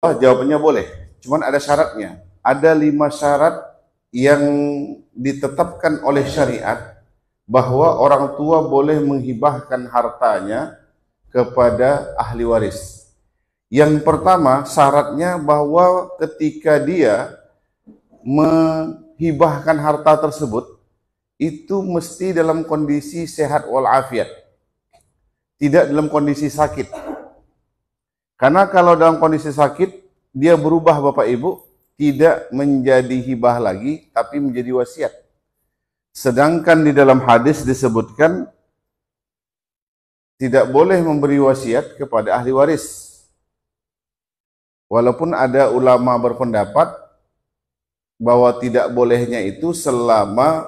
Oh, jawabannya boleh. Cuman ada syaratnya. Ada 5 syarat yang ditetapkan oleh syariat bahwa orang tua boleh menghibahkan hartanya kepada ahli waris. Yang pertama, syaratnya bahwa ketika dia menghibahkan harta tersebut, itu mesti dalam kondisi sehat walafiat, tidak dalam kondisi sakit. Karena kalau dalam kondisi sakit, dia berubah Bapak Ibu, tidak menjadi hibah lagi, tapi menjadi wasiat. Sedangkan di dalam hadis disebutkan, tidak boleh memberi wasiat kepada ahli waris. Walaupun ada ulama berpendapat bahwa tidak bolehnya itu selama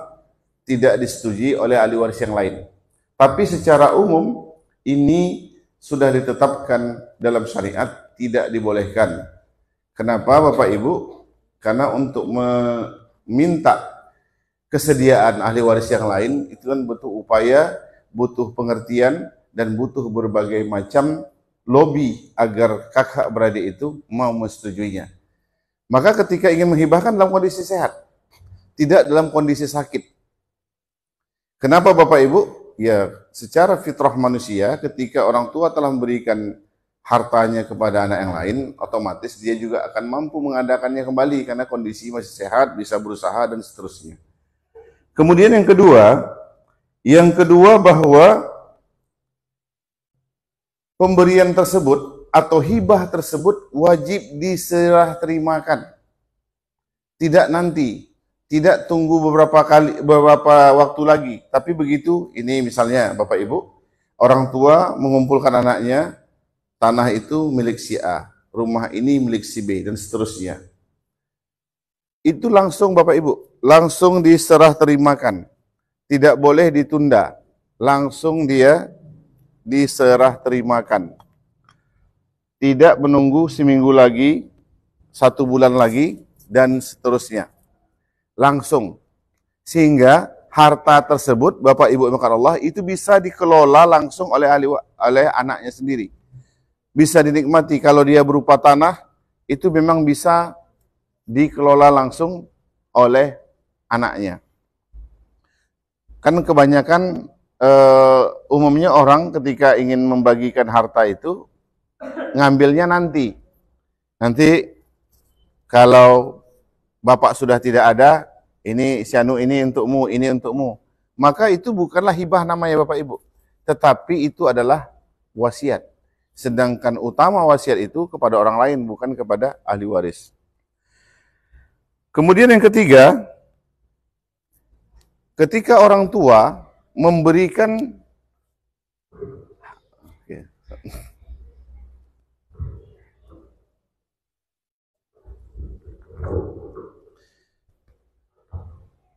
tidak disetujui oleh ahli waris yang lain. Tapi secara umum, ini sudah ditetapkan dalam syariat tidak dibolehkan. Kenapa Bapak Ibu? Karena untuk meminta kesediaan ahli waris yang lain itu kan butuh upaya, butuh pengertian, dan butuh berbagai macam lobby agar kakak beradik itu mau menyetujui. Maka ketika ingin menghibahkan dalam kondisi sehat, tidak dalam kondisi sakit. Kenapa Bapak Ibu? Ya, secara fitrah manusia, ketika orang tua telah memberikan hartanya kepada anak yang lain, otomatis dia juga akan mampu mengadakannya kembali karena kondisi masih sehat, bisa berusaha dan seterusnya. Kemudian yang kedua bahwa pemberian tersebut atau hibah tersebut wajib diserah terimakan. Tidak nanti, tidak tunggu beberapa waktu lagi. Tapi begitu, ini misalnya Bapak Ibu, orang tua mengumpulkan anaknya, tanah itu milik si A, rumah ini milik si B, dan seterusnya. Itu langsung Bapak Ibu, langsung diserah terimakan. Tidak boleh ditunda, langsung dia diserah terimakan. Tidak menunggu seminggu lagi, 1 bulan lagi, dan seterusnya. Langsung. Sehingga harta tersebut, Bapak Ibu Allah, itu bisa dikelola langsung oleh anaknya sendiri. Bisa dinikmati. Kalau dia berupa tanah, itu memang bisa dikelola langsung oleh anaknya. Kan kebanyakan umumnya orang ketika ingin membagikan harta itu ngambilnya nanti. Nanti kalau bapak sudah tidak ada, ini si anu ini untukmu, ini untukmu. Maka itu bukanlah hibah namanya Bapak Ibu, tetapi itu adalah wasiat. Sedangkan utama wasiat itu kepada orang lain, bukan kepada ahli waris. Kemudian yang ketiga, ketika orang tua memberikan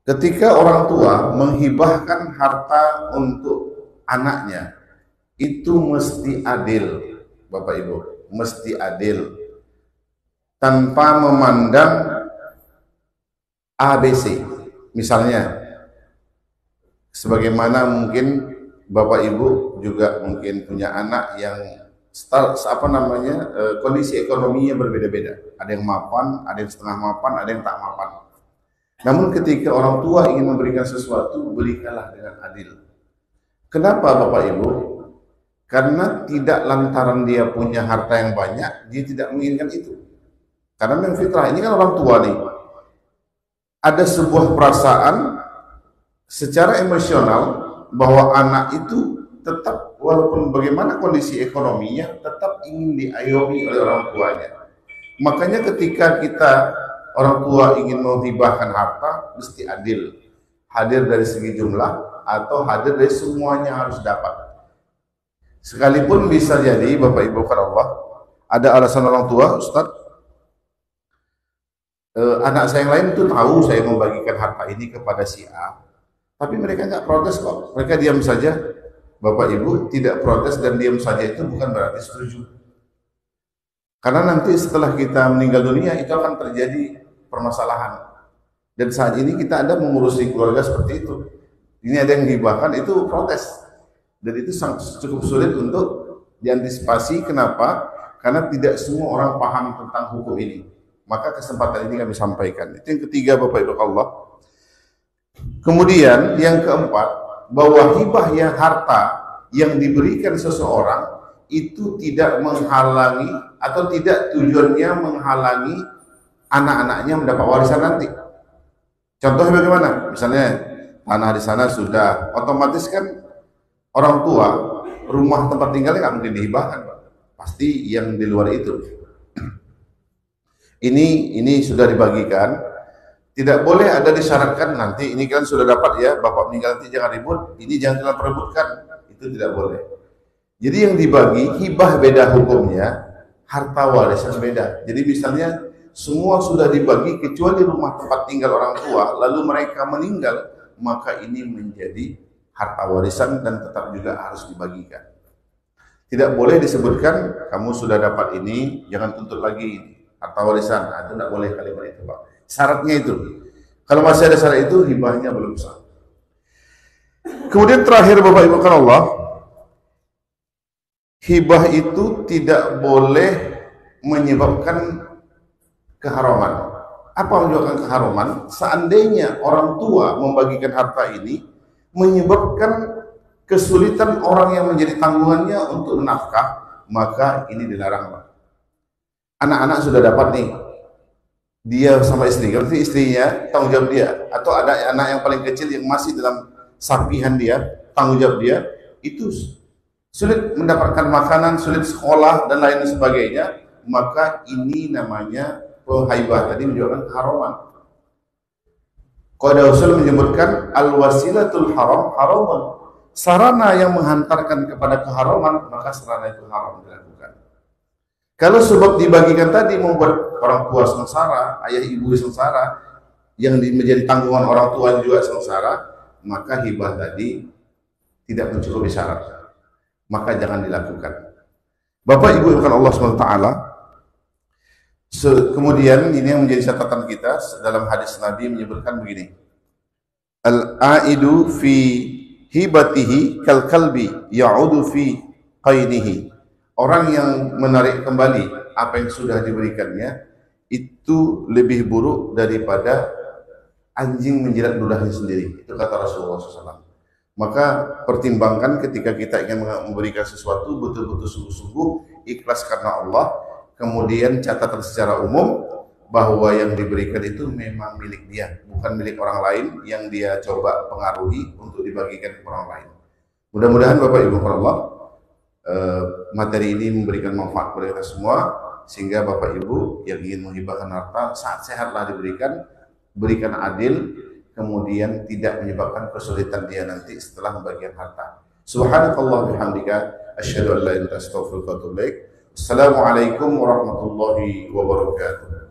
ketika orang tua menghibahkan harta untuk anaknya, itu mesti adil, Bapak Ibu, mesti adil. Tanpa memandang ABC. Misalnya, sebagaimana mungkin Bapak Ibu juga mungkin punya anak yang kondisi ekonominya berbeda-beda. Ada yang mapan, ada yang setengah mapan, ada yang tak mapan. Namun ketika orang tua ingin memberikan sesuatu, berikanlah dengan adil. Kenapa Bapak Ibu? Karena tidak lantaran dia punya harta yang banyak, dia tidak menginginkan itu. Karena memang fitrah, ini kan orang tua nih. Ada sebuah perasaan secara emosional bahwa anak itu tetap, walaupun bagaimana kondisi ekonominya, tetap ingin diayomi oleh orang tuanya. Makanya ketika kita orang tua ingin menghibahkan harta, mesti adil. Hadir dari segi jumlah atau hadir dari semuanya harus dapat. Sekalipun bisa jadi Bapak Ibu Allah, ada alasan orang tua, Ustaz, anak saya yang lain itu tahu saya membagikan harta ini kepada si A, tapi mereka nggak protes kok. Mereka diam saja. Bapak Ibu, tidak protes dan diam saja itu bukan berarti setuju. Karena nanti setelah kita meninggal dunia itu akan terjadi permasalahan. Dan saat ini kita ada mengurusi keluarga seperti itu. Ini ada yang dihibahkan, itu protes. Dan itu cukup sulit untuk diantisipasi. Kenapa? karena tidak semua orang paham tentang hukum ini. Maka kesempatan ini kami sampaikan. Itu yang ketiga, Bapak Ibu Allah. Kemudian yang keempat, bahwa hibah yang harta yang diberikan seseorang itu tidak menghalangi atau tidak tujuannya menghalangi anak-anaknya mendapat warisan nanti. Contohnya bagaimana? Misalnya tanah di sana sudah otomatis kan orang tua rumah tempat tinggalnya nggak mungkin dihibahkan, pasti yang di luar itu. Ini sudah dibagikan. Tidak boleh ada disyaratkan nanti ini kan sudah dapat ya, bapak meninggal nanti jangan ribut, ini jangan kalian perebutkan. Itu tidak boleh. Jadi yang dibagi hibah beda hukumnya, harta warisan beda. Jadi misalnya semua sudah dibagi kecuali rumah tempat tinggal orang tua, lalu mereka meninggal, maka ini menjadi harta warisan dan tetap juga harus dibagikan. Tidak boleh disebutkan kamu sudah dapat ini, jangan tuntut lagi harta warisan. Nah, itu tidak boleh kalimat itu, Pak. Syaratnya itu. Kalau masih ada syarat itu, hibahnya belum sah. Kemudian terakhir Bapak Ibu kan Allah, hibah itu tidak boleh menyebabkan keharaman. Apa menyebabkan keharaman? Seandainya orang tua membagikan harta ini menyebabkan kesulitan orang yang menjadi tanggungannya untuk nafkah, maka ini dilarang. Anak-anak sudah dapat nih, dia sama istri, berarti istrinya tanggung jawab dia, atau ada anak yang paling kecil yang masih dalam sapihan dia, tanggung jawab dia, itu sulit mendapatkan makanan, sulit sekolah dan lain sebagainya, maka ini namanya penghibah tadi menyebabkan keharaman. Qada usul menyebutkan al-wasilatul haram haramun. Sarana yang menghantarkan kepada keharaman, maka sarana itu haram dilakukan. Kalau sebab dibagikan tadi membuat orang tua sengsara, ayah ibu sengsara, yang menjadi tanggungan orang tua juga sengsara, maka hibah tadi tidak mencukupi syarat. Maka jangan dilakukan. Bapak Ibu yang Allah SWT, kemudian ini yang menjadi catatan kita dalam hadis Nabi menyebutkan begini. Al-aidu fi hibatihi kal kalbi ya'udu fi qainihi. Orang yang menarik kembali apa yang sudah diberikannya itu lebih buruk daripada anjing menjilat ludahnya sendiri. Itu kata Rasulullah SAW. Maka pertimbangkan ketika kita ingin memberikan sesuatu betul-betul sungguh-sungguh ikhlas karena Allah. Kemudian catatan secara umum bahwa yang diberikan itu memang milik dia, bukan milik orang lain yang dia coba pengaruhi untuk dibagikan ke orang lain. Mudah-mudahan Bapak Ibu Allah, materi ini memberikan manfaat kepada kita semua, sehingga Bapak Ibu yang ingin menghibahkan harta saat sehatlah diberikan, berikan adil, kemudian tidak menyebabkan kesulitan dia nanti setelah membagikan harta. Subhanakallah bihamdika asyhadu an la ilaha illa anta astaghfiruka wa atubu ilaik. Assalamualaikum warahmatullahi wabarakatuh.